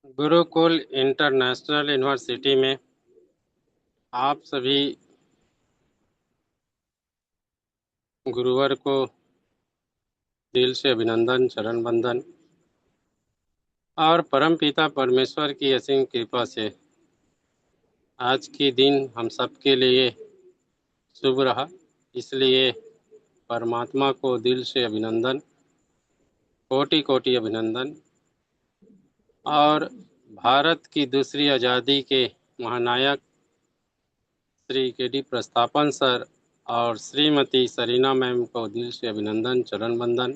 Gurukul international university में आप सभी गुरुवर को दिल से अभिनंदन, चरण वंदन। और परमपिता परमेश्वर की असीम कृपा से आज की दिन हम सब के लिए शुभ रहा। इसलिए परमात्मा को दिल से अभिनंदन, कोटि कोटि अभिनंदन। और भारत की दूसरी आज़ादी के महानायक श्री के.डी. प्रस्तापन सर और श्रीमती सरीना मैम को दिल से अभिनंदन, चरण वंदन।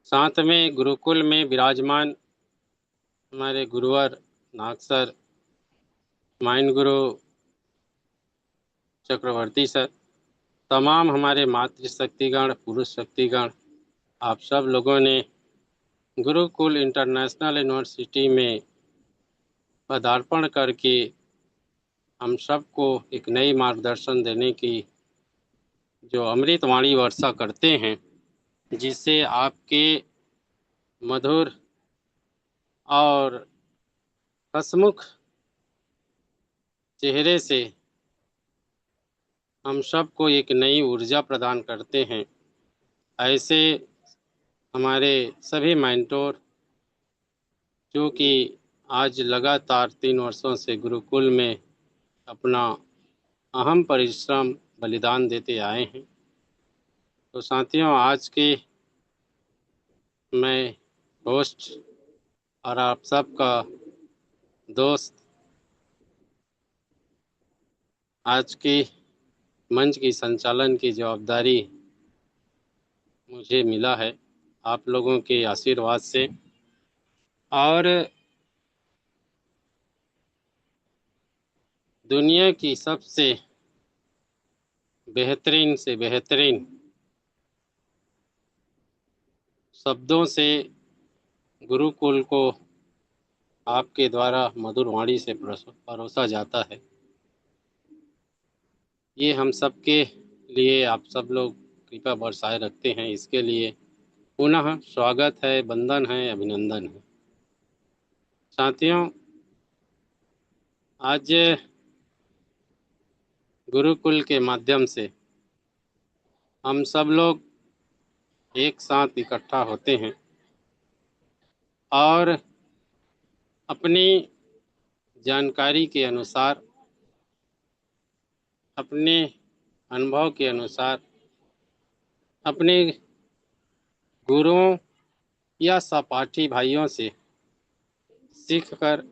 साथ में गुरुकुल में विराजमान हमारे गुरुवर नाग सर, माइन गुरु चक्रवर्ती सर, तमाम हमारे मातृशक्तिगण, पुरुष शक्तिगण, आप सब लोगों ने गुरुकुल इंटरनेशनल यूनिवर्सिटी में पदार्पण करके हम सबको एक नई मार्गदर्शन देने की जो अमृतवाणी वर्षा करते हैं, जिससे आपके मधुर और हंसमुख चेहरे से हम सबको एक नई ऊर्जा प्रदान करते हैं। ऐसे हमारे सभी मेंटोर जो कि आज लगातार 3 वर्षों से गुरुकुल में अपना अहम परिश्रम बलिदान देते आए हैं। तो साथियों, आज के मैं होस्ट और आप सबका दोस्त आज की मंच की संचालन की जवाबदारी मुझे मिला है आप लोगों के आशीर्वाद से। और दुनिया की सबसे बेहतरीन से बेहतरीन शब्दों से गुरुकुल को आपके द्वारा मधुर वाणी से परोसा जाता है। ये हम सबके लिए आप सब लोग कृपा बरसाए रखते हैं, इसके लिए पुनः स्वागत है, वंदन है, अभिनंदन है। साथियों, आज गुरुकुल के माध्यम से हम सब लोग एक साथ इकट्ठा होते हैं और अपनी जानकारी के अनुसार, अपने अनुभव के अनुसार, अपने गुरुओं या सहपाठी भाइयों से सीखकर,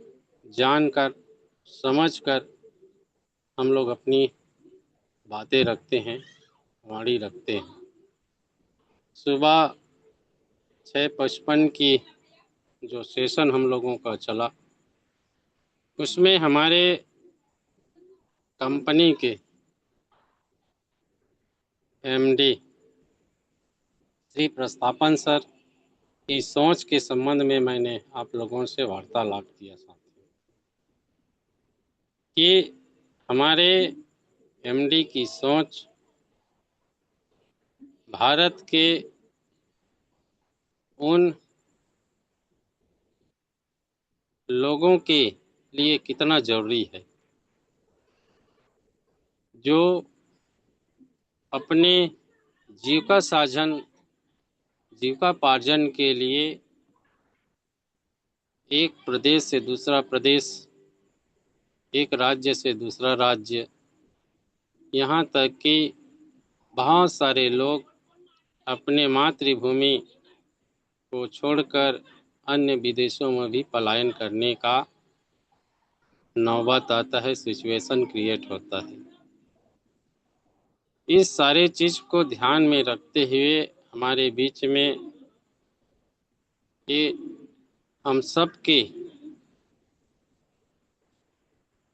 जानकर, समझकर हम लोग अपनी बातें रखते हैं, वाणी रखते हैं। सुबह 6:55 की जो सेशन हम लोगों का चला, उसमें हमारे कंपनी के एमडी श्री प्रस्तापन सर की सोच के संबंध में मैंने आप लोगों से वार्तालाप किया था कि हमारे एमडी की सोच भारत के उन लोगों के लिए कितना जरूरी है जो अपने जीविकापार्जन के लिए एक प्रदेश से दूसरा प्रदेश, एक राज्य से दूसरा राज्य, यहाँ तक कि बहुत सारे लोग अपने मातृभूमि को छोड़कर अन्य विदेशों में भी पलायन करने का नौबत आता है, सिचुएशन क्रिएट होता है। इस सारे चीज़ को ध्यान में रखते हुए हमारे बीच में ये हम सब के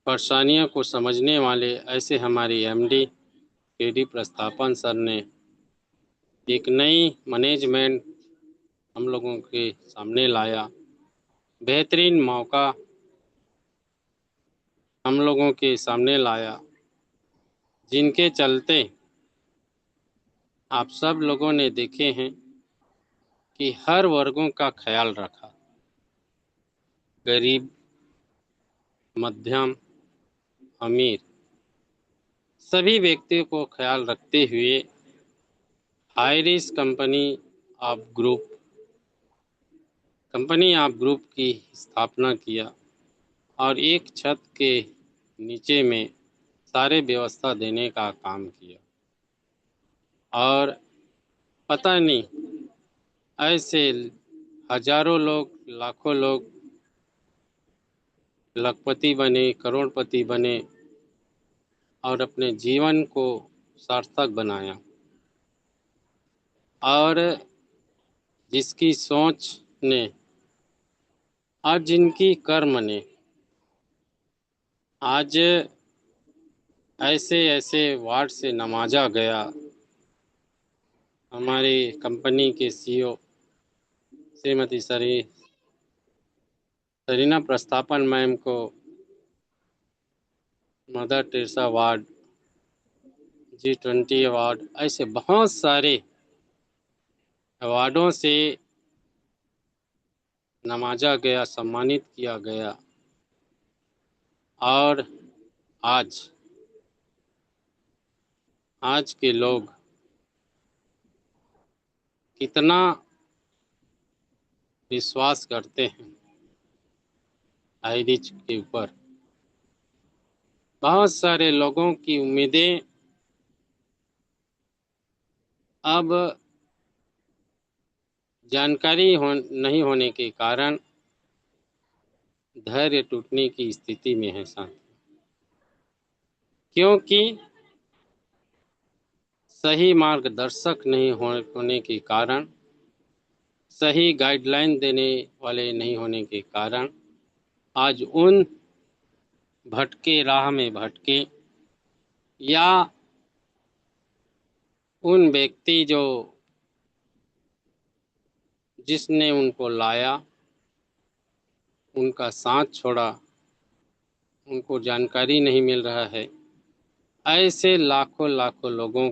परेशानियों को समझने वाले ऐसे हमारे एमडी के.डी. प्रस्तापन सर ने एक नई मैनेजमेंट हम लोगों के सामने लाया, बेहतरीन मौका हम लोगों के सामने लाया, जिनके चलते आप सब लोगों ने देखे हैं कि हर वर्गों का ख्याल रखा। गरीब, मध्यम, अमीर सभी व्यक्तियों को ख्याल रखते हुए हाईरिस्क कंपनी ऑफ ग्रुप की स्थापना किया और एक छत के नीचे में सारे व्यवस्था देने का काम किया। और पता नहीं ऐसे हजारों लोग, लाखों लोग लखपति बने, करोड़पति बने और अपने जीवन को सार्थक बनाया। और जिसकी सोच ने और जिनकी कर्म ने आज ऐसे ऐसे वार्ड से नवाजा गया। हमारी कंपनी के सीईओ श्रीमती सरीना प्रस्थापन मैम को mother Teresa award, G20 award, ऐसे बहुत सारे अवार्डों से नवाजा गया, सम्मानित किया गया। और आज के लोग कितना विश्वास करते हैं आईरिच के ऊपर। बहुत सारे लोगों की उम्मीदें अब जानकारी नहीं होने के कारण धैर्य टूटने की स्थिति में है साथ, क्योंकि सही मार्गदर्शक नहीं होने के कारण, सही गाइडलाइन देने वाले नहीं होने के कारण आज उन भटके राह में भटके या उन व्यक्ति जिसने उनको लाया, उनका साथ छोड़ा, उनको जानकारी नहीं मिल रहा है। ऐसे लाखों लाखों लोगों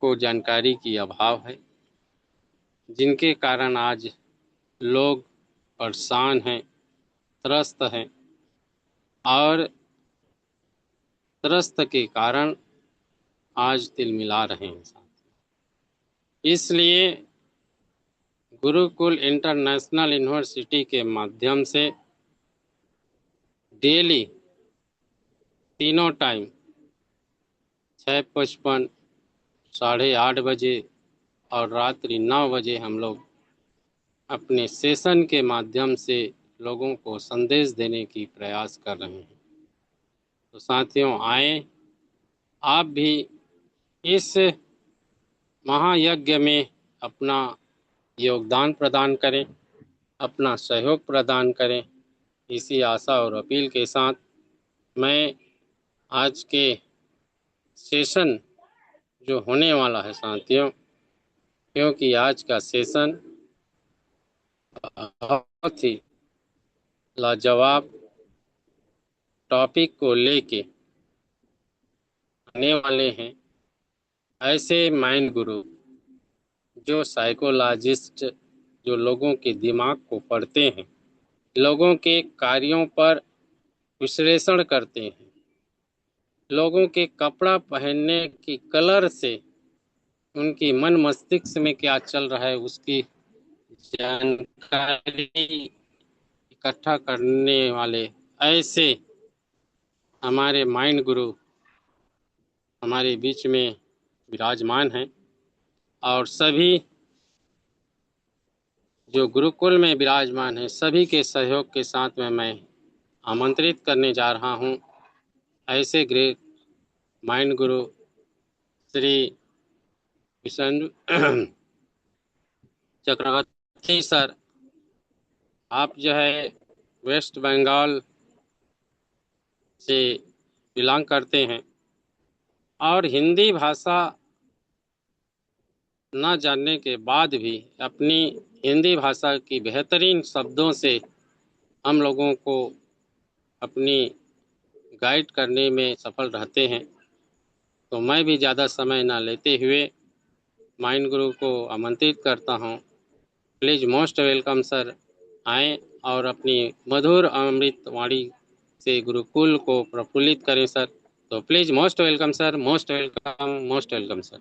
को जानकारी की अभाव है, जिनके कारण आज लोग परेशान हैं, त्रस्त हैं और त्रस्त के कारण आज तिलमिला रहे हैं। इसलिए गुरुकुल इंटरनेशनल यूनिवर्सिटी के माध्यम से डेली तीनों टाइम 6:55, 8:30 बजे और रात्रि 9 बजे हम लोग अपने सेशन के माध्यम से लोगों को संदेश देने की प्रयास कर रहे हैं। तो साथियों, आए आप भी इस महायज्ञ में अपना योगदान प्रदान करें, अपना सहयोग प्रदान करें। इसी आशा और अपील के साथ मैं आज के सेशन जो होने वाला है साथियों, क्योंकि आज का सेशन बहुत ही लाजवाब टॉपिक को लेके आने वाले हैं। ऐसे माइंड गुरु जो साइकोलॉजिस्ट, जो लोगों के दिमाग को पढ़ते हैं, लोगों के कार्यों पर विश्लेषण करते हैं, लोगों के कपड़ा पहनने की कलर से उनकी मन मस्तिष्क में क्या चल रहा है उसकी जानकारी इकट्ठा करने वाले ऐसे हमारे माइंड गुरु हमारे बीच में विराजमान हैं। और सभी जो गुरुकुल में विराजमान हैं, सभी के सहयोग के साथ में मैं आमंत्रित करने जा रहा हूं ऐसे ग्रेट माइंड गुरु श्री विष्णु चक्रवर्ती सर। आप जो है वेस्ट बंगाल से बिलोंग करते हैं और हिंदी भाषा न जानने के बाद भी अपनी हिंदी भाषा की बेहतरीन शब्दों से हम लोगों को अपनी गाइड करने में सफल रहते हैं। तो मैं भी ज़्यादा समय ना लेते हुए माइंड गुरु को आमंत्रित करता हूं। प्लीज़ मोस्ट वेलकम सर आएं और अपनी मधुर अमृत वाणी से गुरुकुल को प्रफुल्लित करें सर। तो please most welcome sir, most welcome, most welcome sir.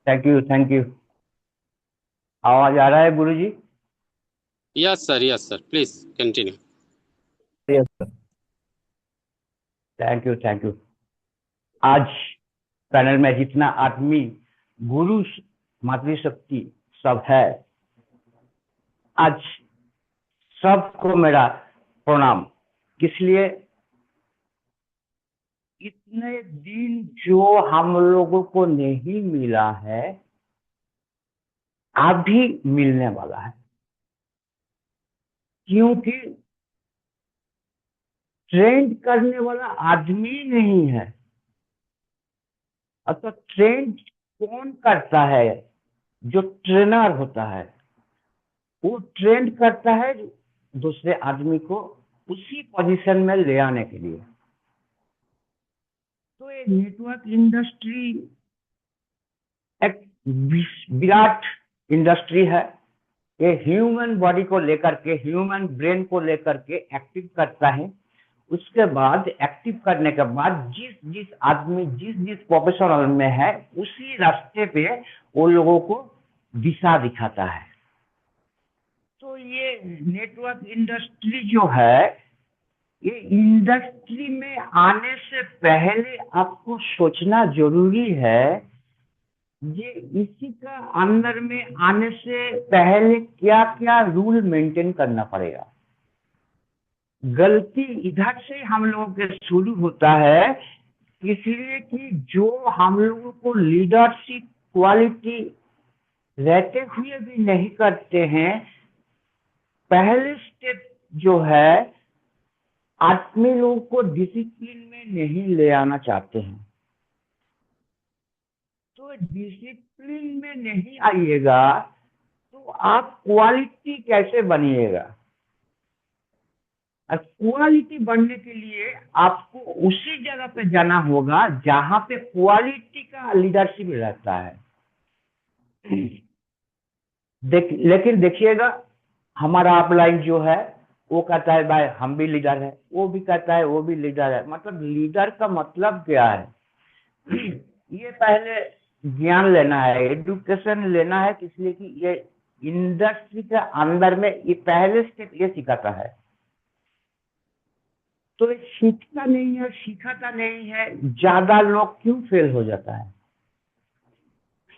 Thank you, thank you. आवाज आ रहा है गुरुजी? Yes sir, please continue. Yes sir. Thank you, thank you. आज पैनल में जितना आदमी गुरु मातृशक्ति सब है, आज सबको मेरा प्रणाम। किस लिए? इतने दिन जो हम लोगों को नहीं मिला है, अभी मिलने वाला है। क्योंकि ट्रेंड करने वाला आदमी नहीं है। अतः ट्रेंड कौन करता है? जो ट्रेनर होता है वो ट्रेंड करता है दूसरे आदमी को उसी पोजीशन में ले आने के लिए। तो ये नेटवर्क इंडस्ट्री एक विराट इंडस्ट्री है। ये ह्यूमन बॉडी को लेकर के, ह्यूमन ब्रेन को लेकर के एक्टिव करता है। उसके बाद एक्टिव करने के बाद जिस जिस आदमी जिस जिस प्रोफेशनल में है उसी रास्ते पे वो लोगों को दिशा दिखाता है। तो ये नेटवर्क इंडस्ट्री जो है, ये इंडस्ट्री में आने से पहले आपको सोचना जरूरी है, ये इसी का अंदर में आने से पहले क्या क्या रूल मेंटेन करना पड़ेगा। गलती इधर से हम लोगों के शुरू होता है, इसलिए कि जो हम लोगों को लीडरशिप क्वालिटी रहते हुए भी नहीं करते हैं। पहले स्टेप जो है, आदमी लोगों को डिसिप्लिन में नहीं ले आना चाहते हैं। तो डिसिप्लिन में नहीं आइएगा तो आप क्वालिटी कैसे बनिएगा? और क्वालिटी बनने के लिए आपको उसी जगह पे जाना होगा जहां पे क्वालिटी का लीडरशिप रहता है। लेकिन देखिएगा, हमारा अपलाइन जो है वो कहता है भाई हम भी लीडर है, वो भी कहता है वो भी लीडर है। मतलब लीडर का मतलब क्या है? ये पहले ज्ञान लेना है, एजुकेशन लेना है। इसलिए कि ये इंडस्ट्री के अंदर में ये पहले स्टेप ये सिखाता है। तो ये सीखता नहीं है, सिखाता नहीं है, ज्यादा लोग क्यों फेल हो जाता है?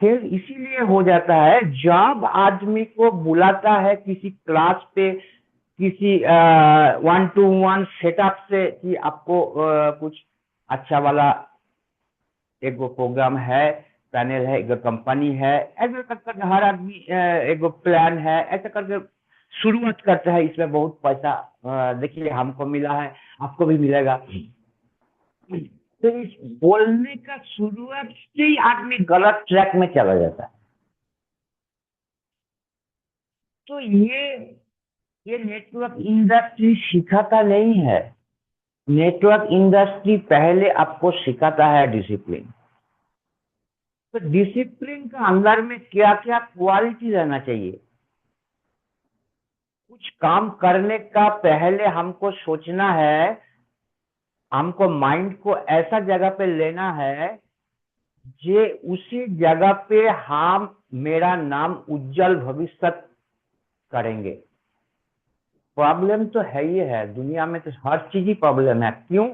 फेल इसीलिए हो जाता है जब आदमी को बुलाता है किसी क्लास पे, किसी 1-to-1 सेटअप से कि आपको कुछ अच्छा वाला एक वो प्रोग्राम है, पैनल है, एक कंपनी है, ऐसा कर हर आदमी एक प्लान है, ऐसा करके शुरुआत करता है। इसमें बहुत पैसा देखिए हमको मिला है, आपको भी मिलेगा। तो इस बोलने का शुरुआत से ही आदमी गलत ट्रैक में चला जाता है। तो ये नेटवर्क इंडस्ट्री सिखाता नहीं है। नेटवर्क इंडस्ट्री पहले आपको सिखाता है डिसिप्लिन। तो डिसिप्लिन का अंदर में क्या क्या क्वालिटी रहना चाहिए? कुछ काम करने का पहले हमको सोचना है, हमको माइंड को ऐसा जगह पे लेना है जे उसी जगह पे हम मेरा नाम उज्जवल भविष्य करेंगे। प्रॉब्लम तो है ही है, दुनिया में तो हर चीज ही प्रॉब्लम है। क्यों?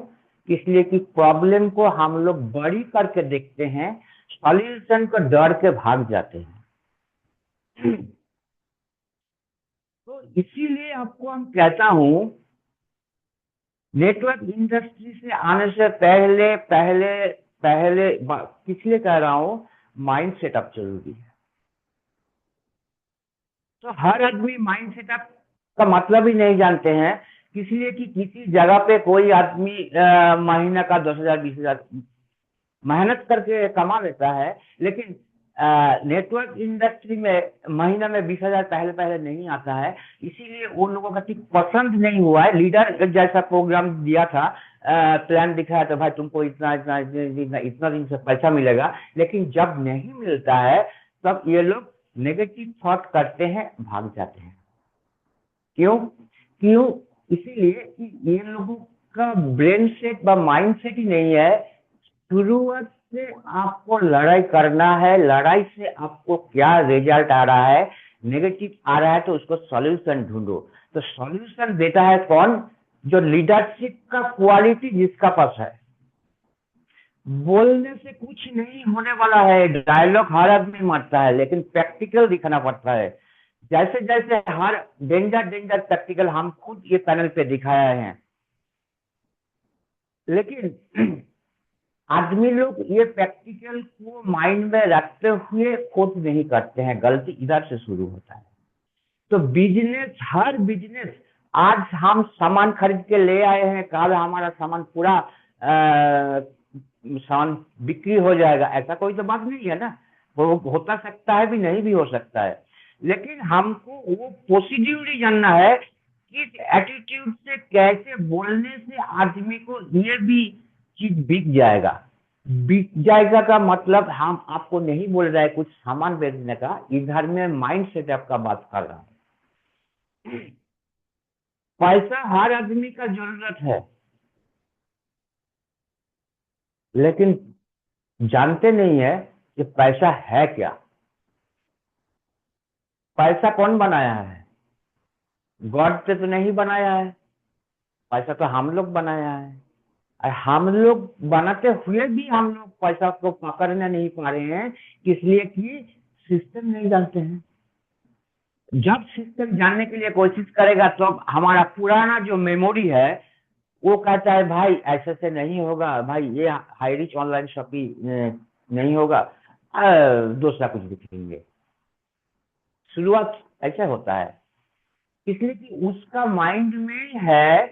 इसलिए कि प्रॉब्लम को हम लोग बड़ी करके देखते हैं, सॉल्यूशन को डर के भाग जाते हैं। तो इसीलिए आपको हम कहता हूं, नेटवर्क इंडस्ट्री से आने से पहले पहले पहले किसलिए कह रहा हूं, माइंड सेटअप जरूरी है। तो हर आदमी माइंड सेटअप का मतलब ही नहीं जानते हैं। इसलिए कि किसी जगह पे कोई आदमी महीना का 10,000 20,000 मेहनत करके कमा लेता है, लेकिन नेटवर्क इंडस्ट्री में महीना में 20,000 पहले पहले नहीं आता है। इसीलिए उन लोगों का ठीक पसंद नहीं हुआ है। लीडर जैसा प्रोग्राम दिया था, प्लान दिखाया था, भाई तुमको इतना इतना दिन से पैसा मिलेगा, लेकिन जब नहीं मिलता है तब ये लोग नेगेटिव थॉट करते हैं, भाग जाते हैं। क्यों क्यों? इसीलिए कि ये लोगों का ब्रेन सेट व माइंड सेट ही नहीं है। शुरुआत से आपको लड़ाई करना है, लड़ाई से आपको क्या रिजल्ट आ रहा है, नेगेटिव आ रहा है तो उसको सॉल्यूशन ढूंढो। तो सॉल्यूशन देता है कौन? जो लीडरशिप का क्वालिटी जिसका पास है। बोलने से कुछ नहीं होने वाला है, डायलॉग हर आदमी मारता है, लेकिन प्रैक्टिकल दिखाना पड़ता है। जैसे जैसे हर डेंजर डेंजर प्रैक्टिकल हम खुद ये पैनल पे दिखाया है, लेकिन आदमी लोग ये प्रैक्टिकल को माइंड में रखते हुए खुद नहीं करते हैं, गलती इधर से शुरू होता है। तो बिजनेस, हर बिजनेस, आज हम सामान खरीद के ले आए हैं, कल हमारा सामान पूरा सामान बिक्री हो जाएगा, ऐसा कोई तो बात नहीं है ना। वो होता सकता है भी, नहीं भी हो सकता है, लेकिन हमको वो पॉजिटिवली जानना है कि एटीट्यूड से कैसे बोलने से आदमी को ये भी चीज बिक जाएगा। बिक जाएगा का मतलब हम आपको नहीं बोल रहे हैं कुछ सामान बेचने का, इधर में माइंड सेटअप का बात कर रहा हूँ। पैसा हर आदमी का जरूरत है, लेकिन जानते नहीं है कि पैसा है क्या। पैसा कौन बनाया है? गॉड ने तो नहीं बनाया है, पैसा तो हम लोग बनाया है। और हम लोग बनाते हुए भी हम लोग पैसा को पकड़ने नहीं पा रहे हैं, इसलिए कि सिस्टम नहीं जानते हैं। जब सिस्टम जानने के लिए कोशिश करेगा तो हमारा पुराना जो मेमोरी है वो कहता है भाई ऐसे से नहीं होगा, भाई ये हाई रिच ऑनलाइन शॉपिंग नहीं होगा, दूसरा कुछ दिखेंगे। शुरुआत ऐसा होता है, इसलिए कि उसका माइंड में है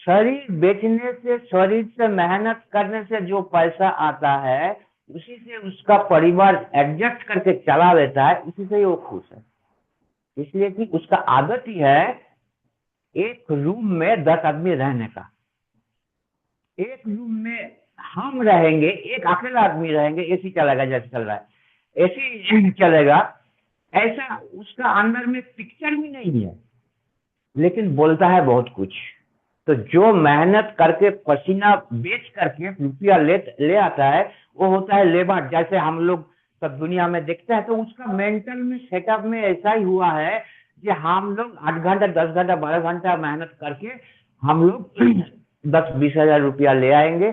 शरीर बेचने से, शरीर से मेहनत करने से जो पैसा आता है उसी से उसका परिवार एडजस्ट करके चला लेता है, उसी से ही वो खुश है। इसलिए कि उसका आदत ही है एक रूम में 10 आदमी रहने का। एक रूम में हम रहेंगे, एक अकेला आदमी रहेंगे, एसी चलेगा जैसे चल रहा है, एसी चलेगा, ऐसा उसका अंदर में पिक्चर भी नहीं है, लेकिन बोलता है बहुत कुछ। तो जो मेहनत करके पसीना बेच करके रुपया ले आता है वो होता है लेबर। जैसे हम लोग सब दुनिया में देखते हैं, तो उसका मेंटल में सेटअप में ऐसा ही हुआ है कि हम लोग 8 घंटा 10 घंटा 12 घंटा मेहनत करके हम लोग 10-20 हजार रुपया ले आएंगे,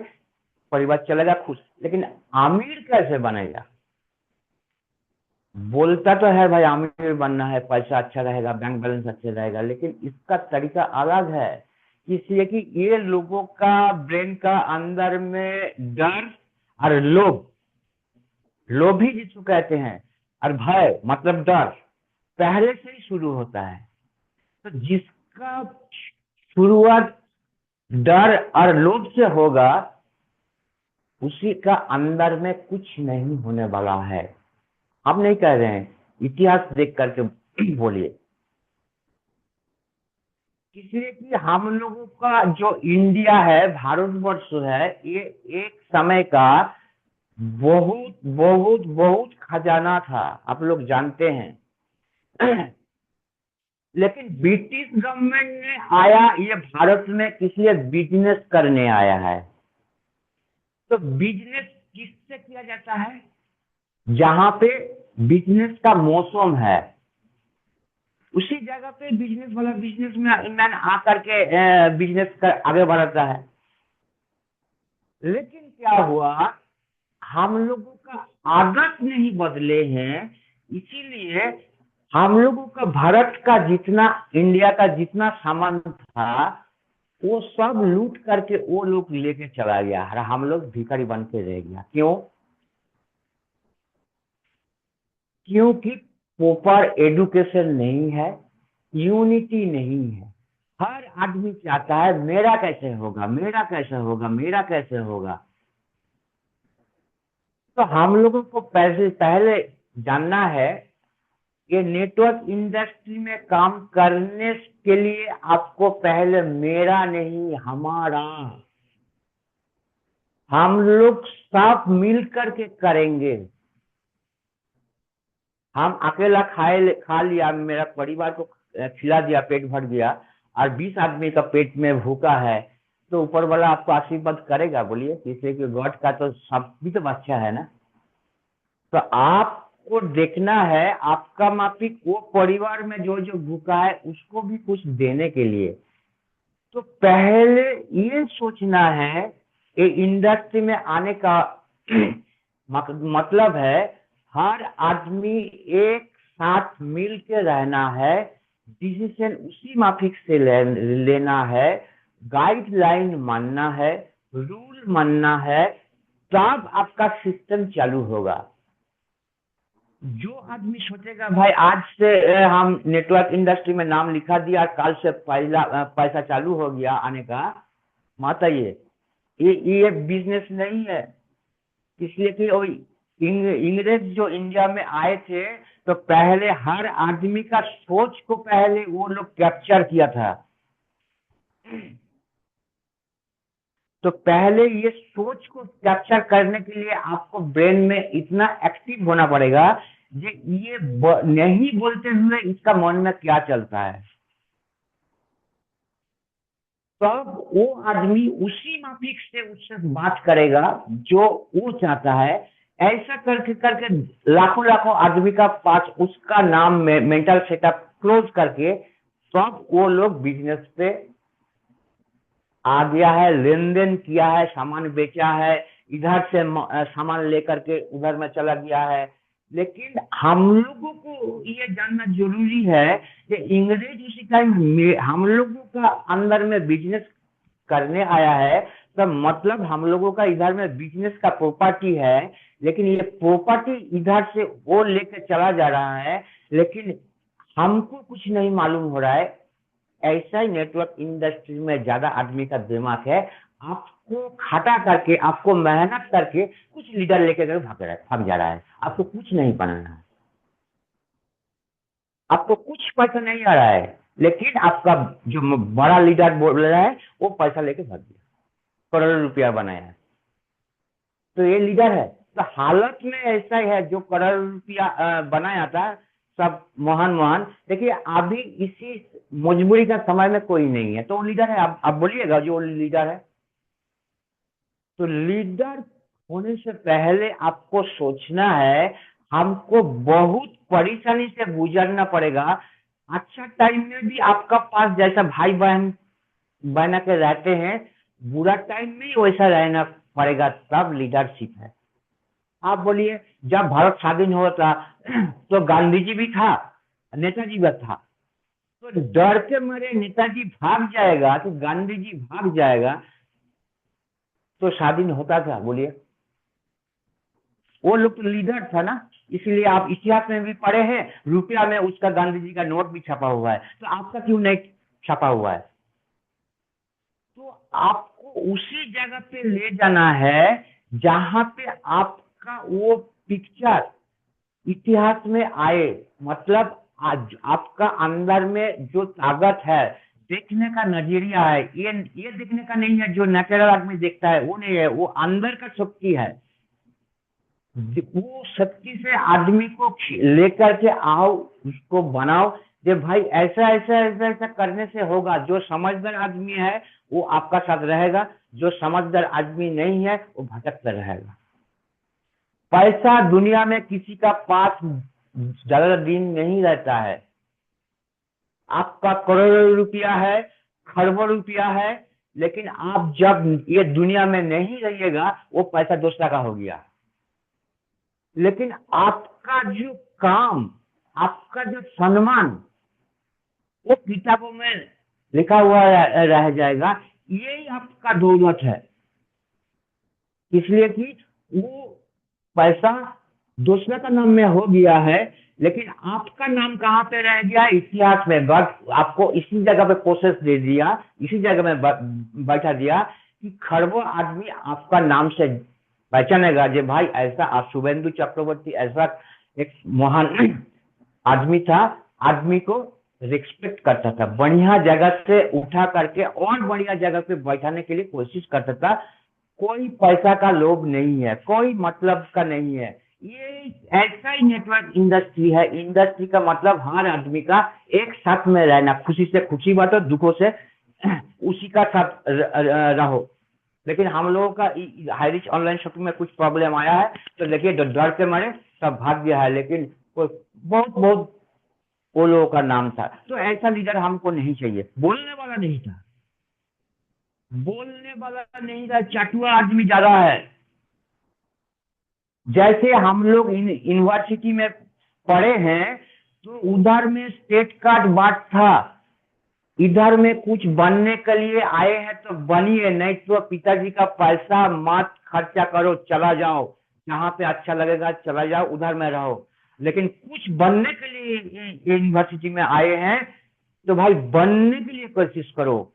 परिवार चलेगा खुश। लेकिन अमीर कैसे बनेगा? बोलता तो है भाई अमीर बनना है, पैसा अच्छा रहेगा, बैंक बैलेंस अच्छा रहेगा, लेकिन इसका तरीका अलग है। इसलिए कि ये लोगों का ब्रेन का अंदर में डर और लोभ, लोभी जिसको कहते हैं, और भय मतलब डर पहले से ही शुरू होता है। तो जिसका शुरुआत डर और लोभ से होगा, उसी का अंदर में कुछ नहीं होने वाला है। आप नहीं कह रहे हैं, इतिहास देख करके बोलिए। इसलिए कि हम लोगों का जो इंडिया है, भारतवर्ष है, ये एक समय का बहुत बहुत बहुत खजाना था, आप लोग जानते हैं। लेकिन ब्रिटिश गवर्नमेंट ने आया ये भारत में किस लिए? बिजनेस करने आया है। तो बिजनेस किससे किया जाता है? जहां पे बिजनेस का मौसम है, उसी जगह पे बिजनेस वाला बिजनेसमैन आकर के बिजनेस कर आगे बढ़ाता है। लेकिन क्या हुआ, हम लोगों का आदत नहीं बदले हैं, इसीलिए हम लोगों का भारत का जितना, इंडिया का जितना सामान था वो सब लूट करके वो लोग लेके चला गया और हम लोग भिखारी बन के रह गया। क्यों? क्योंकि प्रॉपर एजुकेशन नहीं है, यूनिटी नहीं है। हर आदमी चाहता है मेरा कैसे होगा, मेरा कैसे होगा, मेरा कैसे होगा। तो हम लोगों को पहले पहले जानना है कि नेटवर्क इंडस्ट्री में काम करने के लिए आपको पहले मेरा नहीं, हमारा, हम लोग सब मिल करके करेंगे। हम अकेला खा लिया, मेरा परिवार को खिला दिया, पेट भर गया, और 20 आदमी का पेट में भूखा है, तो ऊपर वाला आपको आशीर्वाद करेगा? बोलिए, किसी के गॉड का तो सब भी तो अच्छा है ना। तो आपको देखना है आपका माफिक वो परिवार में जो जो भूखा है उसको भी कुछ देने के लिए। तो पहले ये सोचना है, ये इंडस्ट्री में आने का मतलब है हर आदमी एक साथ मिल के रहना है, डिसीजन उसी माफिक से लेना है, गाइडलाइन मानना है, रूल मानना है, तब आपका सिस्टम चालू होगा। जो आदमी सोचेगा भाई आज से हम नेटवर्क इंडस्ट्री में नाम लिखा दिया, कल से पैसा चालू हो गया आने का, मत आइए, ये बिजनेस नहीं है। इसलिए कि वो इंग्रेज जो इंडिया में आए थे, तो पहले हर आदमी का सोच को पहले वो लोग कैप्चर किया था। तो पहले ये सोच को कैप्चर करने के लिए आपको ब्रेन में इतना एक्टिव होना पड़ेगा कि ये नहीं बोलते हुए इसका मन में क्या चलता है, तब वो आदमी उसी माफिक से उससे बात करेगा जो वो चाहता है। ऐसा करके करके लाखों लाखों आदमी का पास उसका नाम में मेंटल सेटअप क्लोज करके तब वो लोग बिजनेस पे आ गया है, लेन देन किया है, सामान बेचा है, इधर से सामान लेकर के उधर में चला गया है। लेकिन हम लोगों को ये जानना जरूरी है कि इंग्रेज उसी टाइम हम लोगों का अंदर में बिजनेस करने आया है, तो मतलब हम लोगों का इधर में बिजनेस का प्रॉपर्टी है, लेकिन ये प्रॉपर्टी इधर से वो लेके चला जा रहा है, लेकिन हमको कुछ नहीं मालूम हो रहा है। ऐसा ही नेटवर्क इंडस्ट्री में ज्यादा आदमी का दिमाग है। आपको खटा करके, आपको मेहनत करके कुछ लीडर लेके भाग जा रहा है, आपको कुछ नहीं बनाना है, आपको कुछ पैसा नहीं आ रहा है, लेकिन आपका जो बड़ा लीडर बोल रहा है वो पैसा लेके भाग गया, करोड़ रुपया बनाया है, तो ये लीडर है। तो हालत में ऐसा ही है, जो करोड़ रुपया बनाया था सब महान महान, देखिए अभी इसी मजबूरी का समय में कोई नहीं है, तो वो लीडर है। आप बोलिएगा जो लीडर है। तो लीडर होने से पहले आपको सोचना है, हमको बहुत परेशानी से गुजरना पड़ेगा। अच्छा टाइम में भी आपका पास जैसा भाई बहन बना के रहते हैं, बुरा टाइम में ही वैसा रहना पड़ेगा, तब लीडरशिप है। आप बोलिए, जब भारत स्वाधीन हुआ था तो गांधी जी भी था, नेताजी भी था, तो डर के मारे नेताजी भाग जाएगा तो गांधी जी भाग जाएगा, तो स्वाधीन होता था? बोलिए, वो लोग तो लीडर था ना। इसलिए आप इतिहास में भी पढ़े हैं, रुपया में उसका गांधी जी का नोट भी छपा हुआ है, तो आपका क्यों नहीं छपा हुआ है? तो आपको उसी जगह पे ले जाना है जहां पे आपका वो पिक्चर इतिहास में आए। मतलब आज आपका अंदर में जो ताकत है, देखने का नजरिया है, ये देखने का नहीं है जो नेचुरल आदमी देखता है, वो नहीं है, वो अंदर का शक्ति है। वो शक्ति से आदमी को लेकर के आओ, उसको बनाओ कि भाई ऐसा ऐसा ऐसा ऐसा करने से होगा। जो समझदार आदमी है वो आपका साथ रहेगा, जो समझदार आदमी नहीं है वो भटकता रहेगा। पैसा दुनिया में किसी का पास ज्यादा दिन नहीं रहता है। आपका करोड़ों रुपया है, खरबों रुपया है, लेकिन आप जब ये दुनिया में नहीं रहिएगा, वो पैसा दूसरा का हो गया। लेकिन आपका जो काम, आपका जो सम्मान, वो किताबों में लिखा हुआ रह जाएगा। यही आपका दौलत है। इसलिए कि वो पैसा दूसरे का नाम में हो गया है, लेकिन आपका नाम कहाँ पे रह गया? इतिहास में। गॉड आपको इसी जगह पे प्रोसेस दे दिया, इसी जगह में बैठा दिया कि खरबों आदमी आपका नाम से पहचानेगा, जे भाई ऐसा शुभेंदु चक्रवर्ती ऐसा एक महान आदमी था, आदमी को रिस्पेक्ट करता था, बढ़िया जगह से उठा करके और बढ़िया जगह पे बैठाने के लिए कोशिश करता था। कोई पैसा का लोभ नहीं है, कोई मतलब का नहीं है। ये ऐसा ही नेटवर्क इंडस्ट्री है। इंडस्ट्री का मतलब हर आदमी का एक साथ में रहना, खुशी से खुशी बांटो, दुखों से उसी का साथ रहो। लेकिन हम लोगों का हाई रिच ऑनलाइन शॉपिंग में कुछ प्रॉब्लम आया है तो देखिए डर के मारे सब भाग गया है। लेकिन कोई बहुत बहुत वो लोगों का नाम था। तो ऐसा लीडर हमको नहीं चाहिए। बोलने वाला नहीं था, चाटुआ आदमी ज्यादा है। जैसे हम लोग यूनिवर्सिटी में पढ़े हैं तो उधर में स्टेट कार्ड बांट था, इधर में कुछ बनने के लिए आए हैं तो बनिए, नहीं तो पिताजी का पैसा मत खर्चा करो, चला जाओ, जहाँ पे अच्छा लगेगा चला जाओ, उधर में रहो। लेकिन कुछ बनने के लिए यूनिवर्सिटी में आए हैं तो भाई बनने के लिए कोशिश करो।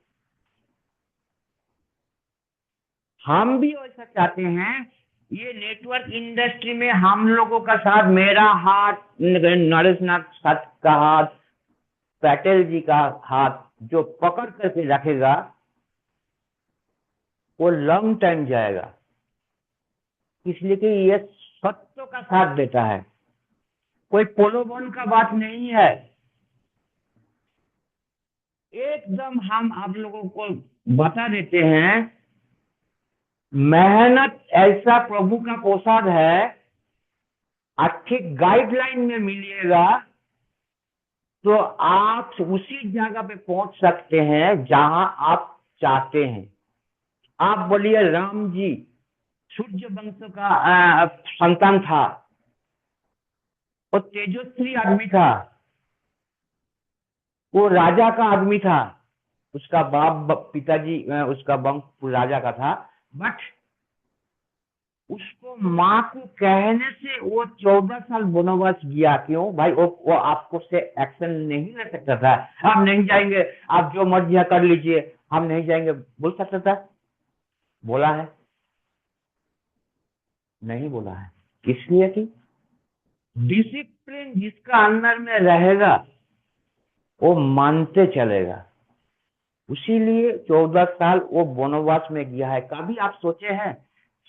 हम भी ऐसा चाहते हैं। ये नेटवर्क इंडस्ट्री में हम लोगों का साथ, मेरा हाथ, नरेश नाथ साथ का हाथ, पटेल जी का हाथ जो पकड़ करके रखेगा वो लॉन्ग टाइम जाएगा। इसलिए कि ये सत्यों का साथ देता है, कोई पोलोबन का बात नहीं है। एकदम हम आप लोगों को बता देते हैं, मेहनत ऐसा प्रभु का प्रसाद है, अच्छी गाइडलाइन में मिलिएगा तो आप उसी जगह पे पहुंच सकते हैं जहां आप चाहते हैं। आप बोलिए राम जी सूर्य वंश का संतान था, वो तेजस्वी आदमी था, वो राजा का आदमी था, उसका पिताजी उसका वंश राजा का था। बट उसको माँ को कहने से वो 14 साल वनवास गया। क्यों भाई? वो आपको से एक्शन नहीं ले सकता था। हम नहीं जाएंगे, आप जो मर्जी कर लीजिए, हम नहीं जाएंगे बोल सकता था? बोला है? नहीं बोला है। इसलिए कि डिसिप्लिन जिसका अंदर में रहेगा वो मानते चलेगा। उसीलिए 14 साल वो वनवास में गया है। कभी आप सोचे हैं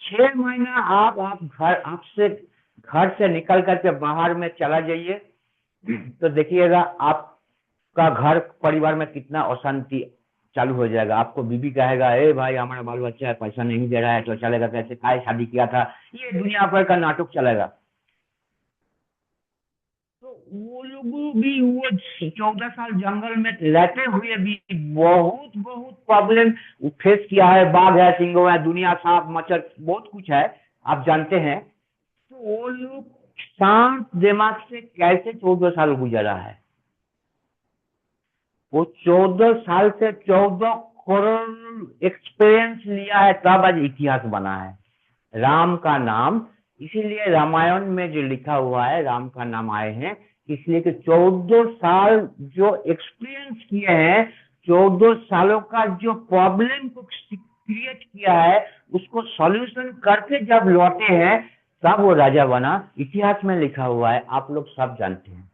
6 महीना आप घर से निकल करके बाहर में चला जाइए तो देखिएगा आपका घर परिवार में कितना अशांति चालू हो जाएगा। आपको बीबी कहेगा, ए भाई हमारा बाल बच्चा है, पैसा नहीं दे रहा है तो चलेगा कैसे, काय शादी किया था, ये दुनिया भर का नाटक चलेगा। तो वो लोग भी वो 14 साल जंगल में रहते हुए भी बहुत बहुत प्रॉब्लम फेस किया है। बाघ है, सिंह है, दुनिया, सांप मच्छर, बहुत कुछ है, आप जानते हैं। तो वो लोग शांत दिमाग से कैसे 14 साल गुजरा है? वो 14 साल से 14 करोड़ एक्सपीरियंस लिया है, तब आज इतिहास बना है। राम का नाम, इसीलिए रामायण में जो लिखा हुआ है राम का नाम आए हैं, इसलिए कि 14 साल जो एक्सपीरियंस किए हैं, 14 सालों का जो प्रॉब्लम को क्रिएट किया है उसको सॉल्यूशन करके जब लौटे हैं तब वो राजा बना। इतिहास में लिखा हुआ है, आप लोग सब जानते हैं।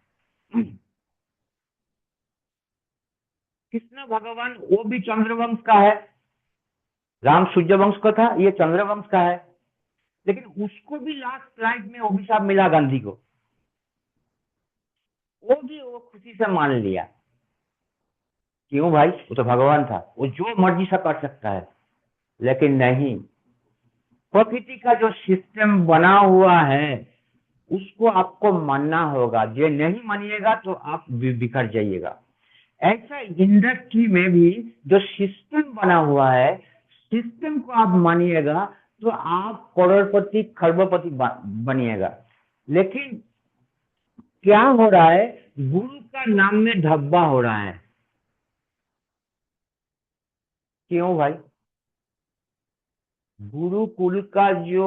कृष्ण भगवान वो भी चंद्रवंश का है। राम सूर्यवंश का था, ये चंद्रवंश का है। लेकिन उसको भी लास्ट लाइफ में अभिशाप मिला गांधी को, वो भी वो खुशी से मान लिया। क्यों भाई? वो तो भगवान था, वो जो मर्जी से कर सकता है। लेकिन नहीं, प्रकृति का जो सिस्टम बना हुआ है उसको आपको मानना होगा। जो नहीं मानिएगा तो आप बिखर जाइएगा। ऐसा इंडस्ट्री में भी जो सिस्टम बना हुआ है, सिस्टम को आप मानिएगा तो आप करोड़पति खरबपति बनिएगा। लेकिन क्या हो रहा है? गुरु का नाम में धब्बा हो रहा है। क्यों भाई? गुरुकुल का जो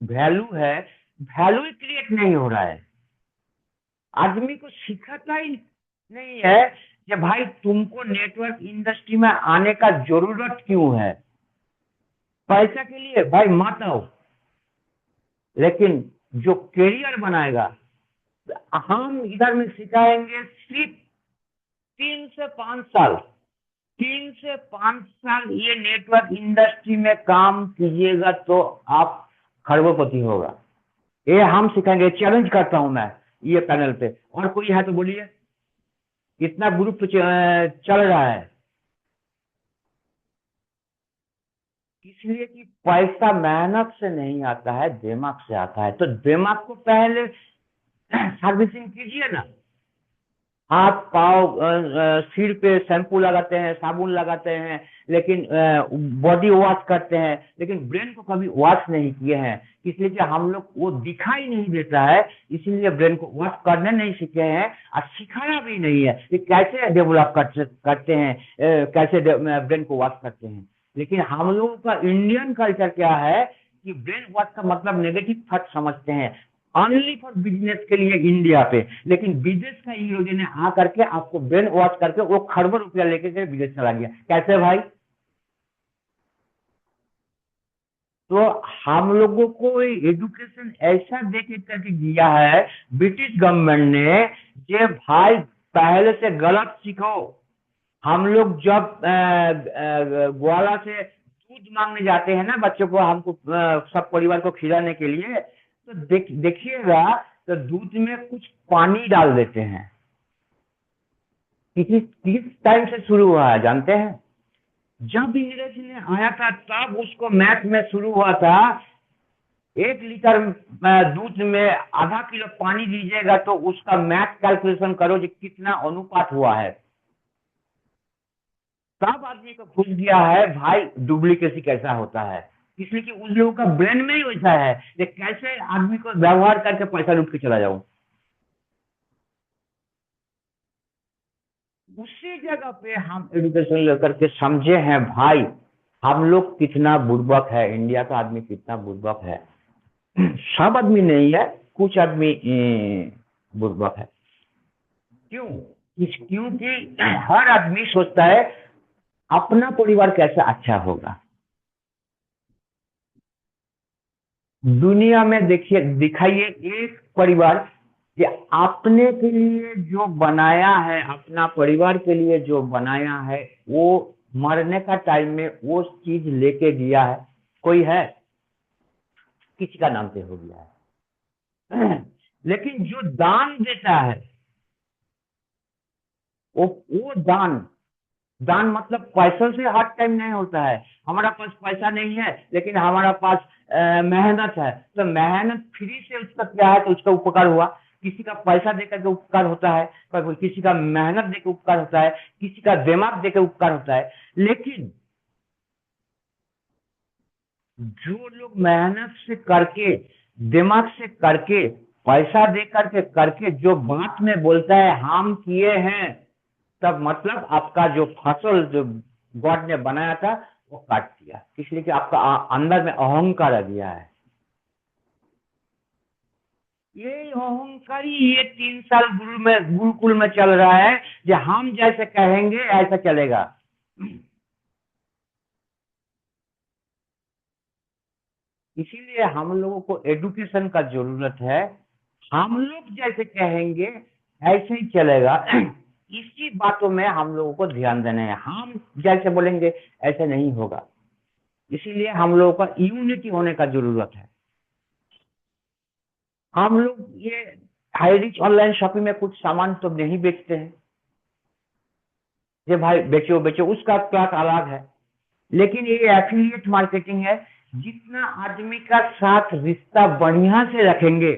वैल्यू है, वैल्यू ही क्रिएट नहीं हो रहा है। आदमी को सिखाता ही नहीं है कि भाई तुमको नेटवर्क इंडस्ट्री में आने का जरूरत क्यों है। पैसा के लिए भाई मत आओ, लेकिन जो करियर बनाएगा, हम इधर में सिखाएंगे सिर्फ 3 से 5 साल। 3 से 5 साल ये नेटवर्क इंडस्ट्री में काम कीजिएगा तो आप खरबपति होगा। ये हम सिखाएंगे, चैलेंज करता हूं मैं ये पैनल पे। और कोई है तो बोलिए, इतना ग्रुप चल रहा है। इसलिए कि पैसा मेहनत से नहीं आता है, दिमाग से आता है। तो दिमाग को पहले सर्विसिंग कीजिए ना। हाथ पाँव सिर पे शैम्पू लगाते हैं, साबुन लगाते हैं, लेकिन बॉडी वॉश करते हैं, लेकिन ब्रेन को कभी वॉश नहीं किए हैं। इसलिए कि हम लोग वो दिखाई नहीं देता है, इसीलिए ब्रेन को वॉश करने नहीं सीखे हैं और सिखाया भी नहीं है कि कैसे डेवलप करते हैं, कैसे ब्रेन को वॉश करते हैं। लेकिन हम लोगों का इंडियन कल्चर क्या है कि ब्रेन वॉश का मतलब नेगेटिव थॉट समझते हैं, ओनली फॉर बिजनेस के लिए इंडिया पे। लेकिन विदेश का इन लोगों ने आ करके आपको ब्रेन वॉश करके वो खरबों रुपया लेके के विदेश चला गया। कैसे भाई? तो हम लोगों को एजुकेशन ऐसा दे के करके दिया है ब्रिटिश गवर्नमेंट ने, जे भाई पहले से गलत सीखो। हम लोग जब ग्वाला से दूध मांगने जाते हैं ना बच्चों को, हमको सब परिवार को खिलाने के लिए, तो देखिएगा तो दूध में कुछ पानी डाल देते हैं। किसी किस टाइम से शुरू हुआ है जानते हैं? जब अंग्रेज ने आया था तब उसको मैथ में शुरू हुआ था। 1 लीटर दूध में आधा किलो पानी दीजिएगा तो उसका मैथ कैलकुलेशन करो कि कितना अनुपात हुआ है। तब आदमी को घुस गया है भाई डुप्लीकेसी कैसा होता है। इसलिए कि उन लोगों का ब्रेन में ही वैसा है कि कैसे आदमी को व्यवहार करके पैसा लूट के चला जाऊं। उसी जगह पे हम एजुकेशन लेकर के समझे हैं भाई हम लोग कितना बुर्बक है, इंडिया का आदमी कितना बुर्बक है। सब आदमी नहीं है, कुछ आदमी बुर्बक है। क्यों? क्योंकि हर आदमी सोचता है अपना परिवार कैसे अच्छा होगा। दुनिया में देखिए, दिखाइए एक परिवार कि अपने के लिए जो बनाया है, अपना परिवार के लिए जो बनाया है, वो मरने का टाइम में वो चीज लेके गया है। कोई है? किसी का नाम पे हो गया है। लेकिन जो दान देता है वो दान, दान मतलब पैसों से हर टाइम नहीं होता है। हमारा पास पैसा नहीं है लेकिन हमारा पास मेहनत है, तो मेहनत फ्री से उसका क्या है तो उसका उपकार हुआ। किसी का पैसा देकर के उपकार होता है, किसी का मेहनत देकर उपकार होता है, किसी का दिमाग देकर उपकार होता है। लेकिन जो लोग मेहनत से करके, दिमाग से करके, पैसा दे करके करके जो बात में बोलता है हम किए हैं, तब मतलब आपका जो फसल जो गॉड ने बनाया था वो काट दिया। इसलिए कि आपका अंदर में अहंकार आ गया है। ये अहंकार ही ये 3 साल गुरुकुल में चल रहा है, जो हम जैसे कहेंगे ऐसा चलेगा। इसीलिए हम लोगों को एडुकेशन का जरूरत है। हम लोग जैसे कहेंगे ऐसे ही चलेगा। इसी बातों में हम लोगों को ध्यान देना है, हम जैसे बोलेंगे ऐसे नहीं होगा। इसीलिए हम लोगों का यूनिटी होने का जरूरत है। हम लोग ये हाई रिच ऑनलाइन शॉपिंग में कुछ सामान तो नहीं बेचते हैं, ये भाई बेचो बेचो उसका क्लास अलग है। लेकिन ये एफिलिएट मार्केटिंग है। जितना आदमी का साथ रिश्ता बढ़िया से रखेंगे,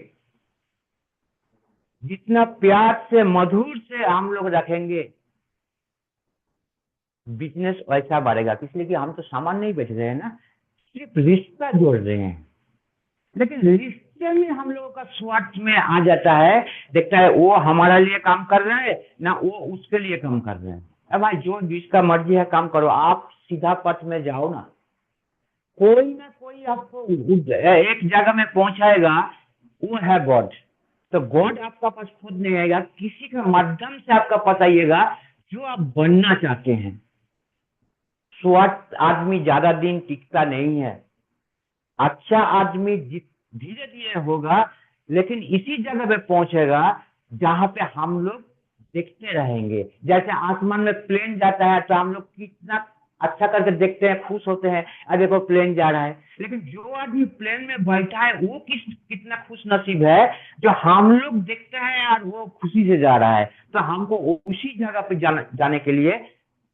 जितना प्यार से मधुर से हम लोग रखेंगे, बिजनेस वैसा बढ़ेगा। इसलिए कि हम तो सामान नहीं बेच रहे हैं ना, सिर्फ रिश्ता जोड़ रहे हैं। लेकिन रिश्ते में हम लोगों का स्वार्थ में आ जाता है, देखता है वो हमारे लिए काम कर रहे हैं ना वो उसके लिए काम कर रहे हैं। अब भाई जो जिसका मर्जी है काम करो, आप सीधा पथ में जाओ ना। कोई ना कोई आपको एक जगह में पहुंचाएगा, वो है गॉड। तो गॉड आपका पास खुद नहीं आएगा, किसी का माध्यम से आपका पास आइएगा जो आप बनना चाहते हैं। स्वार्थ आदमी ज्यादा दिन टिकता नहीं है। अच्छा आदमी धीरे धीरे होगा, लेकिन इसी जगह पे पहुंचेगा जहां पे हम लोग देखते रहेंगे। जैसे आसमान में प्लेन जाता है तो हम लोग कितना अच्छा करके देखते हैं, खुश होते हैं, अरे देखो प्लेन जा रहा है। लेकिन जो आदमी प्लेन में बैठा है वो कितना खुश नसीब है, जो हम लोग देखते हैं यार वो खुशी से जा रहा है। तो हमको उसी जगह पे जाने के लिए